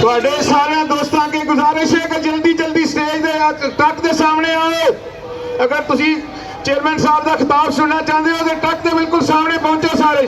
ਤੁਹਾਡੇ ਸਾਰਿਆਂ ਦੋਸਤਾਂ ਅੱਗੇ ਗੁਜ਼ਾਰਿਸ਼ ਹੈ ਕਿ ਜਲਦੀ ਜਲਦੀ ਸਟੇਜ ਦੇ ਟੱਕ ਦੇ ਸਾਹਮਣੇ ਆਓ। ਅਗਰ ਤੁਸੀਂ ਚੇਅਰਮੈਨ ਸਾਹਿਬ ਦਾ ਖਿਤਾਬ ਸੁਣਨਾ ਚਾਹੁੰਦੇ ਹੋ ਤੇ ਟੱਕ ਦੇ ਬਿਲਕੁਲ ਸਾਹਮਣੇ ਪਹੁੰਚੋ ਸਾਰੇ।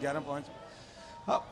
11:05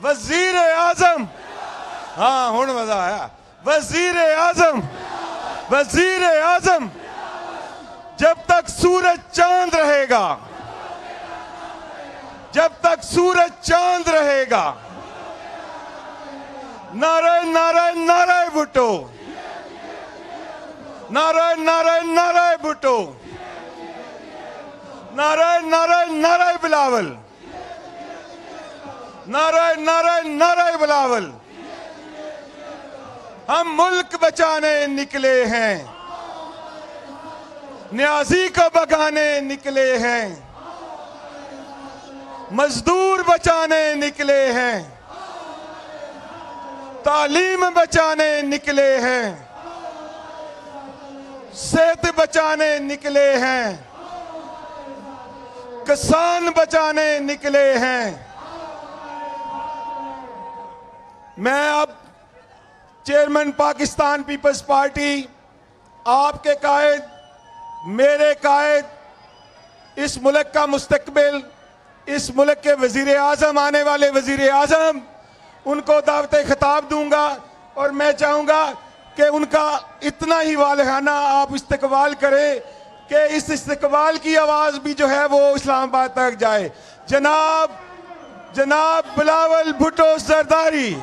وزیر اعظم. ہاں ہن مزہ آیا. وزیر اعظم. وزیر اعظم جب تک سورج چاند رہے گا, جب تک سورج چاند رہے گا, نعرہ نعرہ نعرہ بھٹو, نعرہ نعرہ نعرہ بھٹو, نعرہ نعرہ نعرہ بلاول, نعرہ نعرہ نعرہ بلاول. ہم ملک بچانے نکلے ہیں, نیازی کو بگانے نکلے ہیں, مزدور بچانے نکلے ہیں, تعلیم بچانے نکلے ہیں, صحت بچانے نکلے ہیں, کسان بچانے نکلے ہیں. میں اب چیئرمین پاکستان پیپلز پارٹی, آپ کے قائد, میرے قائد, اس ملک کا مستقبل, اس ملک کے وزیر اعظم, آنے والے وزیر اعظم, ان کو دعوت خطاب دوں گا, اور میں چاہوں گا کہ ان کا اتنا ہی والہانہ آپ استقبال کریں کہ اس استقبال کی آواز بھی جو ہے وہ اسلام آباد تک جائے. جناب بلاول بھٹو زرداری.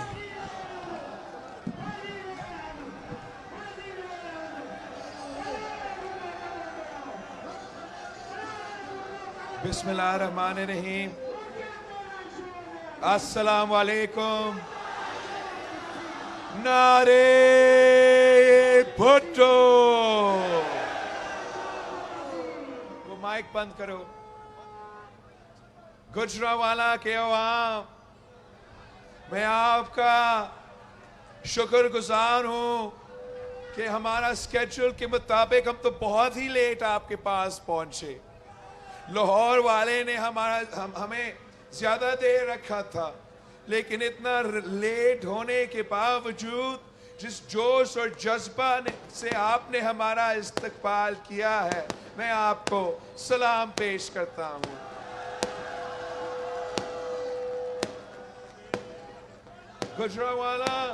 بسم اللہ الرحمن الرحیم. السلام علیکم. نعرے بھٹو. وہ مائک بند کرو. گجرانوالہ کے عوام, میں آپ کا شکر گزار ہوں کہ ہمارا اسکیڈول کے مطابق ہم تو بہت ہی لیٹ آپ کے پاس پہنچے. لاہور والے نے ہمیں زیادہ دیر رکھا تھا, لیکن اتنا لیٹ ہونے کے باوجود جس جوش اور جذبہ سے آپ نے ہمارا استقبال کیا ہے, میں آپ کو سلام پیش کرتا ہوں. گجرانوالہ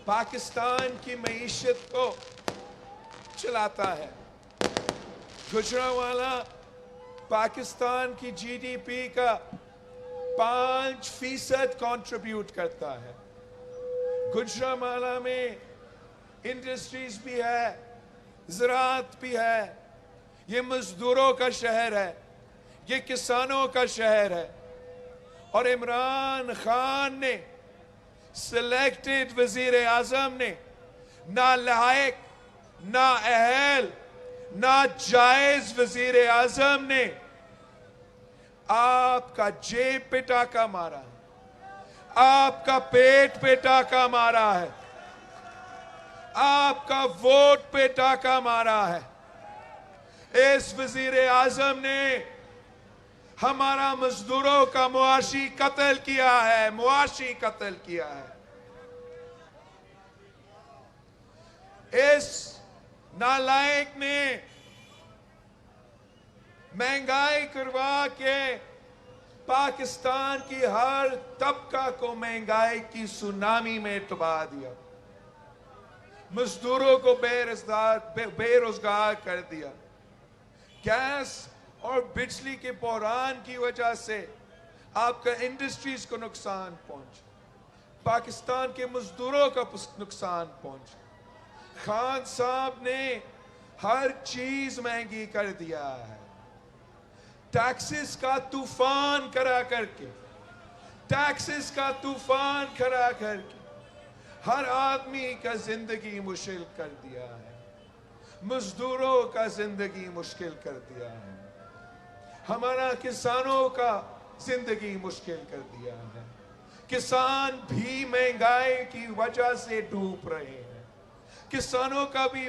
پاکستان کی معیشت کو چلاتا ہے. گجرانوالہ پاکستان کی جی ڈی پی کا 5% کنٹریبیوٹ کرتا ہے. گجرانوالہ میں انڈسٹریز بھی ہے, زراعت بھی ہے, یہ مزدوروں کا شہر ہے, یہ کسانوں کا شہر ہے. اور عمران خان نے سلیکٹڈ وزیر اعظم نے نالائق, نااہل, ناجائز وزیر اعظم نے آپ کا جیب پہ ٹاکا مارا ہے, آپ کا پیٹ پہ ٹاکا مارا ہے, آپ کا ووٹ پہ ٹاکا مارا ہے. اس وزیر اعظم نے ہمارا مزدوروں کا معاشی قتل کیا ہے, معاشی قتل کیا ہے. اس نالائق نے مہنگائی کروا کے پاکستان کی ہر طبقہ کو مہنگائی کی سونامی میں ڈبا دیا, مزدوروں کو بے روزگار کر دیا. گیس اور بجلی کے بحران کی وجہ سے آپ کا انڈسٹریز کو نقصان پہنچا, پاکستان کے مزدوروں کا نقصان پہنچا. خان صاحب نے ہر چیز مہنگی کر دیا ہے. ٹیکسز کا طوفان کرا کر کے, ٹیکسز کا طوفان کرا کر کے ہر آدمی کا زندگی مشکل کر دیا ہے, مزدوروں کا زندگی مشکل کر دیا ہے, ہمارا کسانوں کا زندگی مشکل کر دیا ہے. کسان بھی مہنگائی کی وجہ سے ڈوب رہے ہیں, کسانوں کا بھی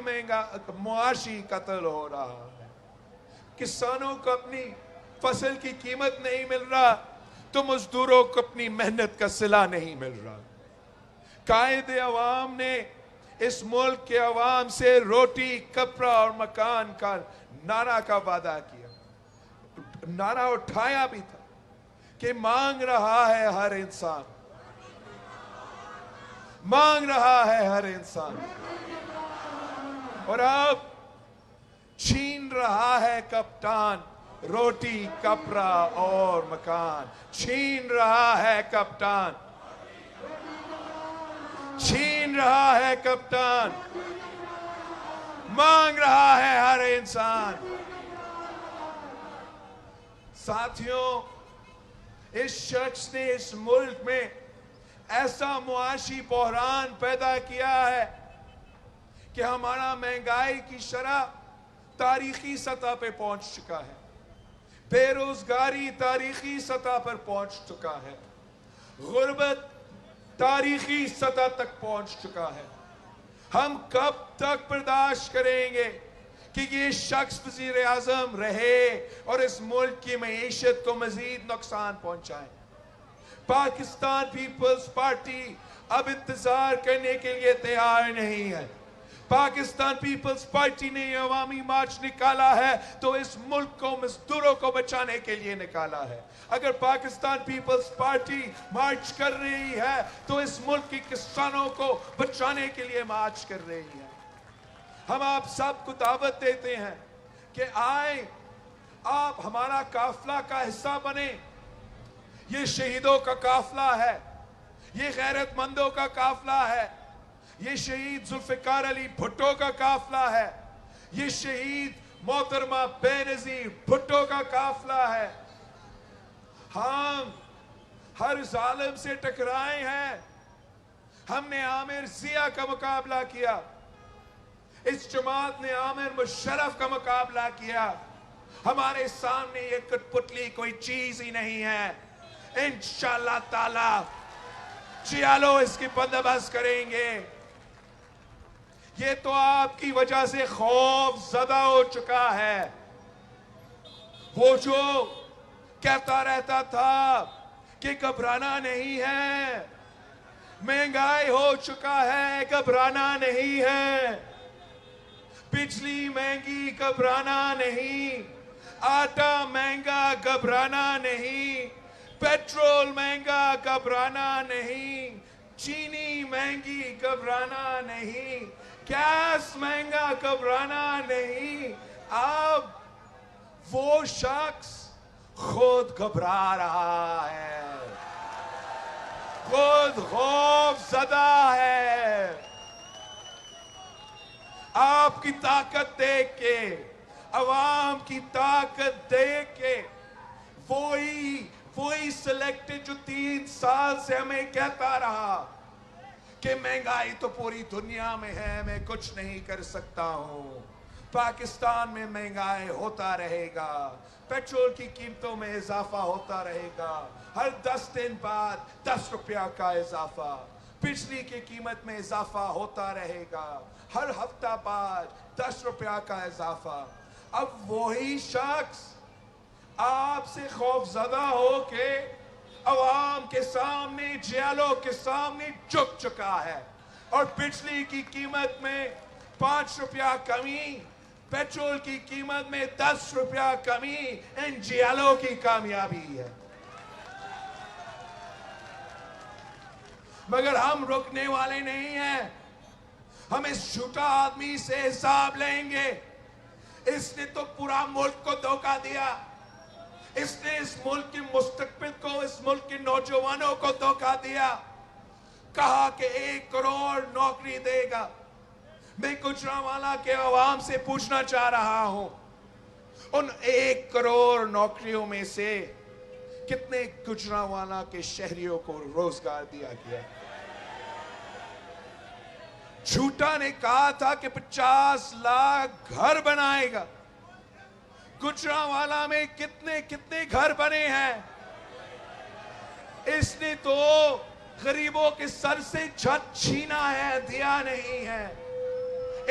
معاشی قتل ہو رہا ہے. کسانوں کو اپنی فصل کی قیمت نہیں مل رہا تو مزدوروں کو اپنی محنت کا صلہ نہیں مل رہا. قائد عوام نے اس ملک کے عوام سے روٹی, کپڑا اور مکان کا نعرہ کا وعدہ کیا, نعرہ اٹھایا بھی تھا, کہ مانگ رہا ہے ہر انسان، مانگ رہا ہے ہر انسان، اور اب چھین رہا ہے کپتان روٹی کپڑا اور مکان، چھین رہا ہے کپتان، چھین رہا ہے کپتان، مانگ رہا ہے ہر انسان۔ ساتھیوں، اس شخص نے اس ملک میں ایسا معاشی بحران پیدا کیا ہے کہ ہمارا مہنگائی کی شرح تاریخی سطح پہ پہنچ چکا ہے، بے روزگاری تاریخی سطح پر پہنچ چکا ہے، غربت تاریخی سطح تک پہنچ چکا ہے۔ ہم کب تک برداشت کریں گے کہ یہ شخص وزیر اعظم رہے اور اس ملک کی معیشت کو مزید نقصان پہنچائے؟ پاکستان پیپلز پارٹی اب انتظار کرنے کے لیے تیار نہیں ہے۔ پاکستان پیپلز پارٹی نے یہ عوامی مارچ نکالا ہے تو اس ملک کو مزدوروں کو بچانے کے لیے نکالا ہے۔ اگر پاکستان پیپلز پارٹی مارچ کر رہی ہے تو اس ملک کے کسانوں کو بچانے کے لیے مارچ کر رہی ہے۔ ہم آپ سب کو دعوت دیتے ہیں کہ آئیں، آپ ہمارا قافلہ کا حصہ بنیں۔ یہ شہیدوں کا قافلہ ہے، یہ غیرت مندوں کا قافلہ ہے، یہ شہید ذوالفقار علی بھٹو کا قافلہ ہے، یہ شہید محترمہ بے نظیر بھٹو کا قافلہ ہے۔ ہم ہر ظالم سے ٹکرائے ہیں۔ ہم نے عامر ضیاء کا مقابلہ کیا، اس جماعت نے عامر مشرف کا مقابلہ کیا۔ ہمارے سامنے یہ کٹ پتلی کوئی چیز ہی نہیں ہے۔ انشاءاللہ تعالی چیالو اس کی بندوبست کریں گے۔ یہ تو آپ کی وجہ سے خوف زدہ ہو چکا ہے۔ وہ جو کہتا رہتا تھا کہ گھبرانا نہیں ہے، مہنگائی ہو چکا ہے، گھبرانا نہیں ہے، بجلی مہنگی گھبرانا نہیں، آٹا مہنگا گھبرانا نہیں، پیٹرول مہنگا گھبرانا نہیں، چینی مہنگی گھبرانا نہیں، گیس مہنگا گھبرانا نہیں۔ اب وہ شخص خود گھبرا رہا ہے، خود خوف زدہ ہے۔ آپ کی طاقت دیکھ کے، عوام کی طاقت دیکھ کے، وہی سلیکٹڈ جو 3 سال سے ہمیں کہتا رہا کہ مہنگائی تو پوری دنیا میں ہے، میں کچھ نہیں کر سکتا ہوں، پاکستان میں مہنگائی ہوتا رہے گا، پیٹرول کی قیمتوں میں اضافہ ہوتا رہے گا، ہر 10 دن بعد 10 روپیہ کا اضافہ، بجلی کی قیمت میں اضافہ ہوتا رہے گا، ہر ہفتہ بعد 10 روپیہ کا اضافہ۔ اب وہی شخص آپ سے خوف زدہ ہو کے عوام کے سامنے، جیالوں کے سامنے جھک چکا ہے، اور بجلی کی قیمت میں 5 روپیہ کمی، پیٹرول کی قیمت میں 10 روپیہ کمی ان جیالوں کی کامیابی ہے۔ مگر ہم رکنے والے نہیں ہیں۔ ہم اس جھوٹا آدمی سے حساب لیں گے۔ اس نے تو پورا ملک کو دھوکہ دیا، اس نے اس ملک کے مستقبل کو، اس ملک کے نوجوانوں کو دھوکہ دیا۔ کہا کہ 1 کروڑ نوکری دے گا۔ میں گجرانوالہ کے عوام سے پوچھنا چاہ رہا ہوں، ان 1 کروڑ نوکریوں میں سے کتنے گجرانوالہ کے شہریوں کو روزگار دیا گیا؟ جھوٹا نے کہا تھا کہ 50 لاکھ گھر بنائے گا۔ گجرانوالہ میں کتنے گھر بنے ہیں؟ اس نے تو غریبوں کے سر سے چھت چھینا ہے، دیا نہیں ہے۔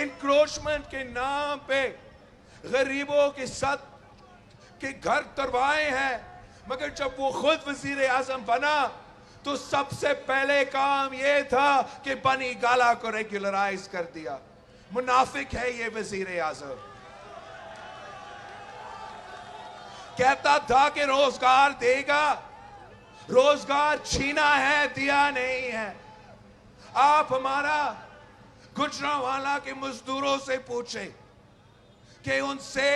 انکروچمنٹ کے نام پہ غریبوں کے ساتھ کے گھر تروائے ہیں، مگر جب وہ خود وزیر اعظم بنا تو سب سے پہلے کام یہ تھا کہ بنی گالا کو ریگولرائز کر دیا۔ منافق ہے یہ وزیر اعظم۔ کہتا تھا کہ روزگار دے گا، روزگار چھینا ہے, دیا نہیں ہے. آپ ہمارا گجرانوالہ کے مزدوروں سے پوچھیں کہ ان سے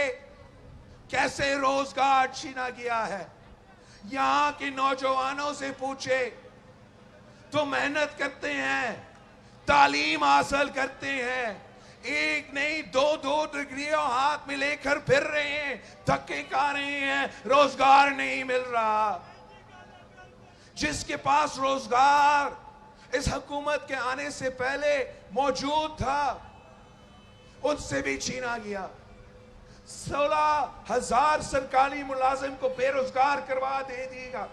کیسے روزگار چھینا گیا ہے. یہاں کے نوجوانوں سے پوچھیں تو محنت کرتے ہیں, تعلیم حاصل کرتے ہیں, ایک نہیں دو ڈگریوں ہاتھ میں لے کر پھر رہے ہیں, دھکے کھا رہے ہیں, روزگار نہیں مل رہا. جس کے پاس روزگار اس حکومت کے آنے سے پہلے موجود تھا, ان سے بھی چھینا گیا. 16,000 سرکاری ملازم کو بے روزگار کروا دے گا.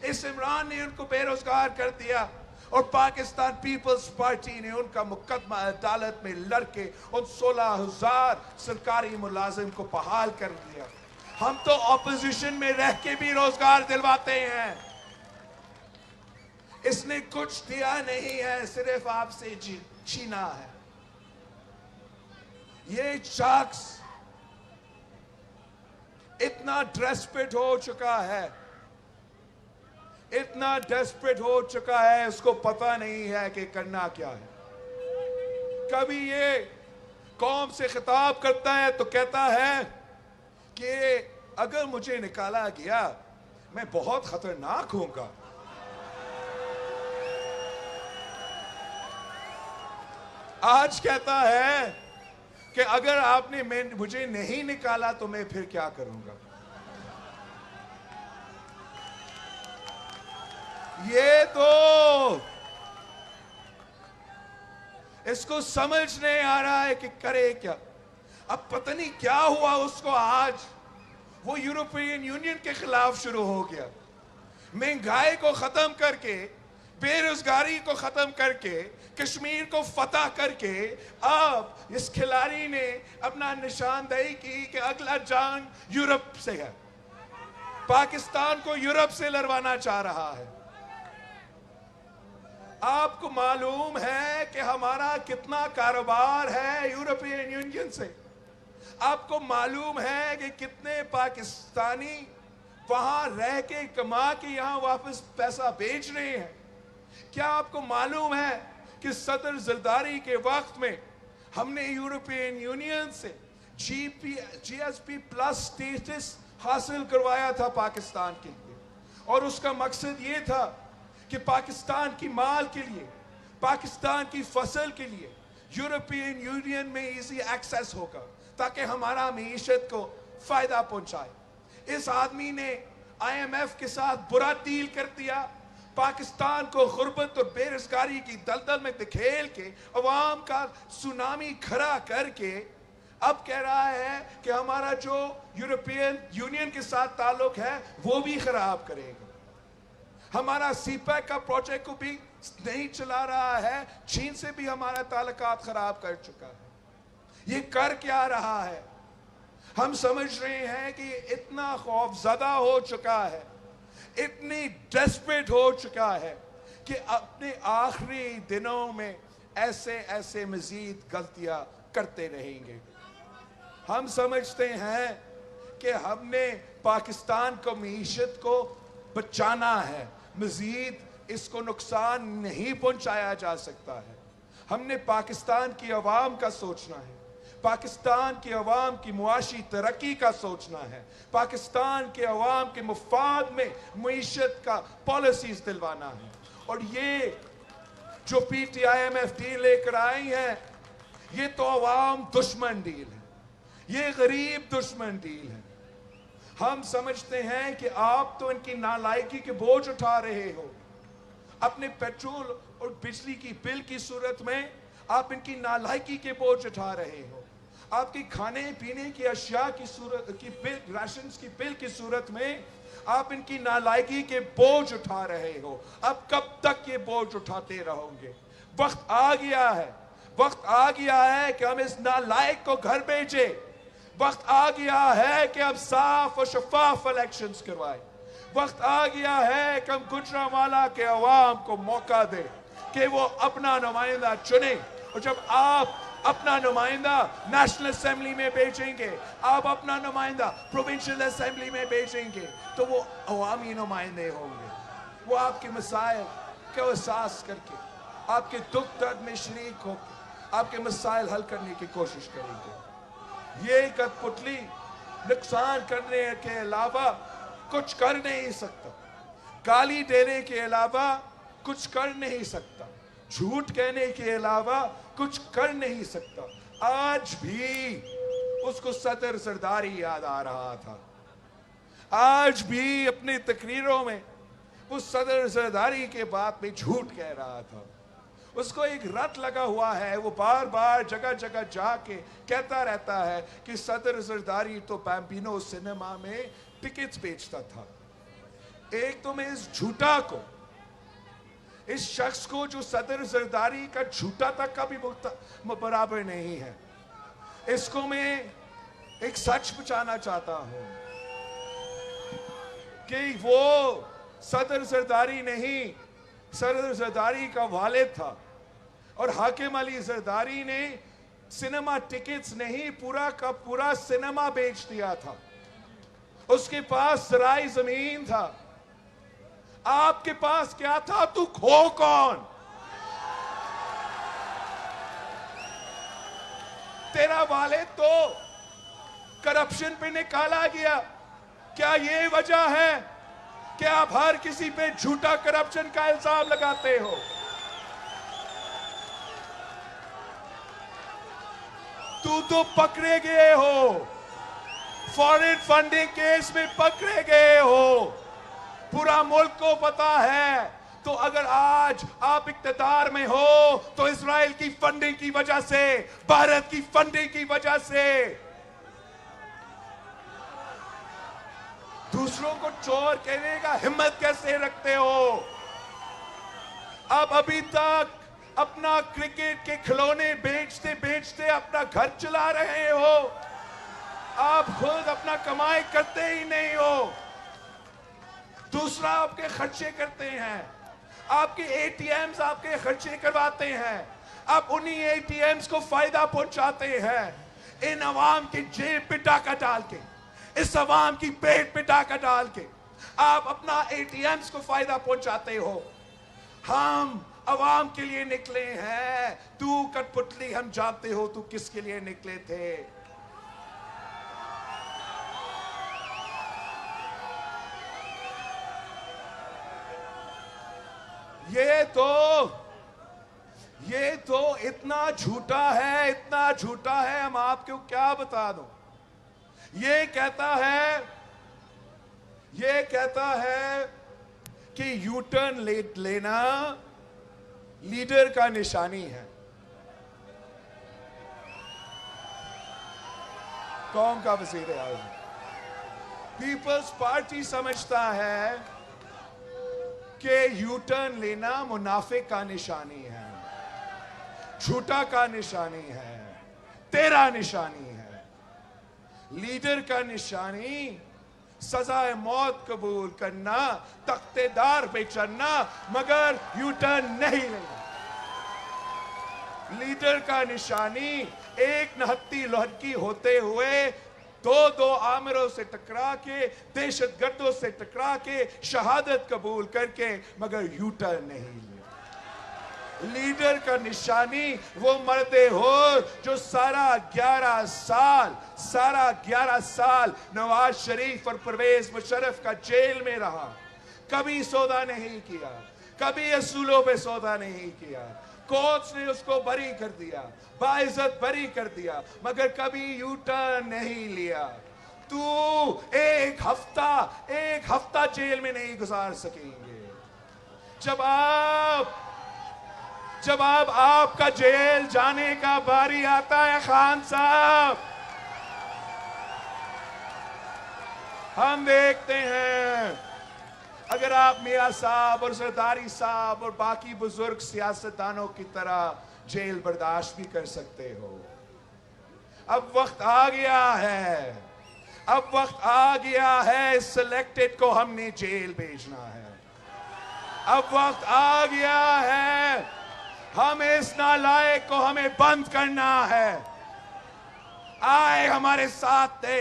اس عمران نے ان کو بے روزگار کر دیا, اور پاکستان پیپلز پارٹی نے ان کا مقدمہ عدالت میں لڑ کے ان 16,000 سرکاری ملازم کو بحال کر دیا. ہم تو اپوزیشن میں رہ کے بھی روزگار دلواتے ہیں. اس نے کچھ دیا نہیں ہے, صرف آپ سے چھینا ہے. یہ شخص اتنا ڈیسپریٹ ہو چکا ہے, اتنا ڈیسپریٹ ہو چکا ہے, اس کو پتا نہیں ہے کہ کرنا کیا ہے. کبھی یہ قوم سے خطاب کرتا ہے تو کہتا ہے کہ اگر مجھے نکالا گیا میں بہت خطرناک ہوں گا. آج کہتا ہے کہ اگر آپ نے مجھے نہیں نکالا تو میں پھر کیا کروں گا. یہ تو اس کو سمجھ نہیں آ رہا ہے کہ کرے کیا. اب پتہ نہیں کیا ہوا اس کو, آج وہ یورپین یونین کے خلاف شروع ہو گیا. مہنگائی کو ختم کر کے, بے روزگاری کو ختم کر کے, کشمیر کو فتح کر کے, اب اس کھلاڑی نے اپنا نشاندہی کی کہ اگلا جنگ یورپ سے ہے, پاکستان کو یورپ سے لڑوانا چاہ رہا ہے. آپ کو معلوم ہے کہ ہمارا کتنا کاروبار ہے یورپین یونین سے. آپ کو معلوم ہے کہ کتنے پاکستانی وہاں رہ کے کما کے یہاں واپس پیسہ بیچ رہے ہیں. کیا آپ کو معلوم ہے کہ صدر زرداری کے وقت میں ہم نے یورپین یونین سے جی ایس پی پلس سٹیٹس حاصل کروایا تھا پاکستان کے لیے, اور اس کا مقصد یہ تھا کہ پاکستان کی مال کے لیے, پاکستان کی فصل کے لیے یورپین یونین میں ایزی ایکسیس ہوگا تاکہ ہمارا معیشت کو فائدہ پہنچائے. اس آدمی نے آئی ایم ایف کے ساتھ برا ڈیل کر دیا, پاکستان کو غربت اور بے روزگاری کی دلدل میں دھکیل کے, عوام کا سونامی کھڑا کر کے اب کہہ رہا ہے کہ ہمارا جو یورپین یونین کے ساتھ تعلق ہے وہ بھی خراب کرے گا. ہمارا سی پیک کا پروجیکٹ کو بھی نہیں چلا رہا ہے, چین سے بھی ہمارا تعلقات خراب کر چکا ہے. یہ کر کیا رہا ہے؟ ہم سمجھ رہے ہیں کہ یہ اتنا خوف زدہ ہو چکا ہے, اتنی ڈیسپریٹ ہو چکا ہے کہ اپنے آخری دنوں میں ایسے مزید غلطیاں کرتے رہیں گے. ہم سمجھتے ہیں کہ ہم نے پاکستان کو معیشت کو بچانا ہے, مزید اس کو نقصان نہیں پہنچایا جا سکتا ہے. ہم نے پاکستان کی عوام کا سوچنا ہے, پاکستان کی عوام کی معاشی ترقی کا سوچنا ہے, پاکستان کے عوام کے مفاد میں معیشت کا پالیسیز دلوانا ہے. اور یہ جو P T I M F deal لے کر آئی ہیں, یہ تو عوام دشمن ڈیل ہے, یہ غریب دشمن ڈیل ہے. ہم سمجھتے ہیں کہ آپ تو ان کی نالائکی کے بوجھ اٹھا رہے ہو. اپنے پیٹرول اور بجلی کی بل کی صورت میں آپ ان کی نالائکی کے بوجھ اٹھا رہے ہو. آپ کی کھانے پینے کی اشیاء کی صورت کی بل, راشنز کی بل کی صورت میں آپ ان کی نالائکی کے بوجھ اٹھا رہے ہو. اب کب تک یہ بوجھ اٹھاتے رہو گے؟ وقت آ گیا ہے, وقت آ گیا ہے کہ ہم اس نالائق کو گھر بھیجیں. وقت آ گیا ہے کہ اب صاف اور شفاف الیکشنز کروائیں. وقت آ گیا ہے کہ ہم گجرانوالہ کے عوام کو موقع دیں کہ وہ اپنا نمائندہ چنیں. اور جب آپ اپنا نمائندہ نیشنل اسمبلی میں بھیجیں گے, آپ اپنا نمائندہ پروونشل اسمبلی میں بھیجیں گے, تو وہ عوامی نمائندے ہوں گے. وہ آپ کے مسائل کو احساس کر کے آپ کے دکھ درد میں شریک ہو کے آپ کے مسائل حل کرنے کی کوشش کریں گے۔ یہ کٹھ پتلی نقصان کرنے کے علاوہ کچھ کر نہیں سکتا، گالی دینے کے علاوہ کچھ کر نہیں سکتا، جھوٹ کہنے کے علاوہ کچھ کر نہیں سکتا۔ آج بھی اس کو صدر زرداری یاد آ رہا تھا، آج بھی اپنی تقریروں میں وہ صدر زرداری کے بات میں جھوٹ کہہ رہا تھا۔ اس کو ایک رت لگا ہوا ہے، وہ بار بار جگہ جگہ جا کے کہتا رہتا ہے کہ صدر زرداری تو بیمبینو سینما میں ٹکٹس بیچتا تھا۔ ایک تو میں اس جھوٹا کو، اس شخص کو جو صدر زرداری کا جھوٹا تک کا بھی برابر نہیں ہے، اس کو میں ایک سچ بچانا چاہتا ہوں کہ وہ صدر زرداری نہیں، صدر زرداری کا والد تھا، اور حاکم علی زرداری نے سینما ٹکٹس نہیں، پورا کا پورا سینما بیچ دیا تھا۔ اس کے پاس زرعی زمین تھا، آپ کے پاس کیا تھا؟ تو کھو کون؟ تیرا والد تو کرپشن پہ نکالا گیا۔ کیا یہ وجہ ہے کہ آپ ہر کسی پہ جھوٹا کرپشن کا الزام لگاتے ہو؟ تو پکڑے گئے ہو، فارن فنڈنگ کیس میں پکڑے گئے ہو، پورا ملک کو پتا ہے۔ تو اگر آج آپ اقتدار میں ہو تو اسرائیل کی فنڈنگ کی وجہ سے، بھارت کی فنڈنگ کی وجہ سے۔ دوسروں کو چور کہنے کا ہمت کیسے رکھتے ہو؟ آپ ابھی تک اپنا کرکٹ کے کھلونے بیچتے بیچتے اپنا گھر چلا رہے ہو، آپ خود اپنا کمائی کرتے ہی نہیں ہو، دوسرا آپ کے خرچے کرتے ہیں، آپ کے اے ٹی ایمز آپ کے خرچے کرواتے ہیں، آپ انہی اے ٹی ایمز کو فائدہ پہنچاتے ہیں، ان عوام کی جیب پہ ڈاکہ ڈال کے، اس عوام کی پیٹ پہ ڈاکہ ڈال کے آپ اپنا اے ٹی ایمز کو فائدہ پہنچاتے ہو۔ ہم عوام کے لیے نکلے ہیں، تو کٹ پتلی ہم جانتے ہو تو کس کے لیے نکلے تھے۔ یہ تو اتنا جھوٹا ہے، اتنا جھوٹا ہے، ہم آپ کو کیا بتا دوں۔ یہ کہتا ہے کہ یو ٹرن لینا لیڈر کا نشانی ہے، قوم کا وزیر اعظم۔ پیپلز پارٹی سمجھتا ہے کہ یو ٹرن لینا منافق کا نشانی ہے، جھوٹا کا نشانی ہے، تیرا نشانی ہے۔ لیڈر کا نشانی سزائے موت قبول کرنا، تختے دار پہ چڑھنا، مگر یو ٹرن نہیں لینا۔ لیڈر کا نشانی ایک نہتی لڑکی ہوتے ہوئے دو آمروں سے ٹکرا کے، دہشت گردوں سے ٹکرا کے، شہادت قبول کر کے، مگر یو ٹرن نہیں لیا۔ لیڈر کا نشانی وہ مرد ہو جو سارا 11 سال نواز شریف اور پرویز مشرف کا جیل میں رہا، کبھی سودا نہیں کیا، کبھی اصولوں پہ سودا نہیں کیا، کورٹس نے اس کو بری کر دیا، باعزت بری کر دیا، مگر کبھی یو ٹرن نہیں لیا۔ تو ایک ہفتہ جیل میں نہیں گزار سکیں گے۔ جب آپ کا جیل جانے کا باری آتا ہے خان صاحب، ہم دیکھتے ہیں اگر آپ میاں صاحب اور زرداری صاحب اور باقی بزرگ سیاستدانوں کی طرح جیل برداشت بھی کر سکتے ہو۔ اب وقت آ گیا ہے سلیکٹڈ کو ہم نے جیل بھیجنا ہے۔ اب وقت آ گیا ہے ہم اس نالائق کو ہمیں بند کرنا ہے۔ آئے ہمارے ساتھ دے،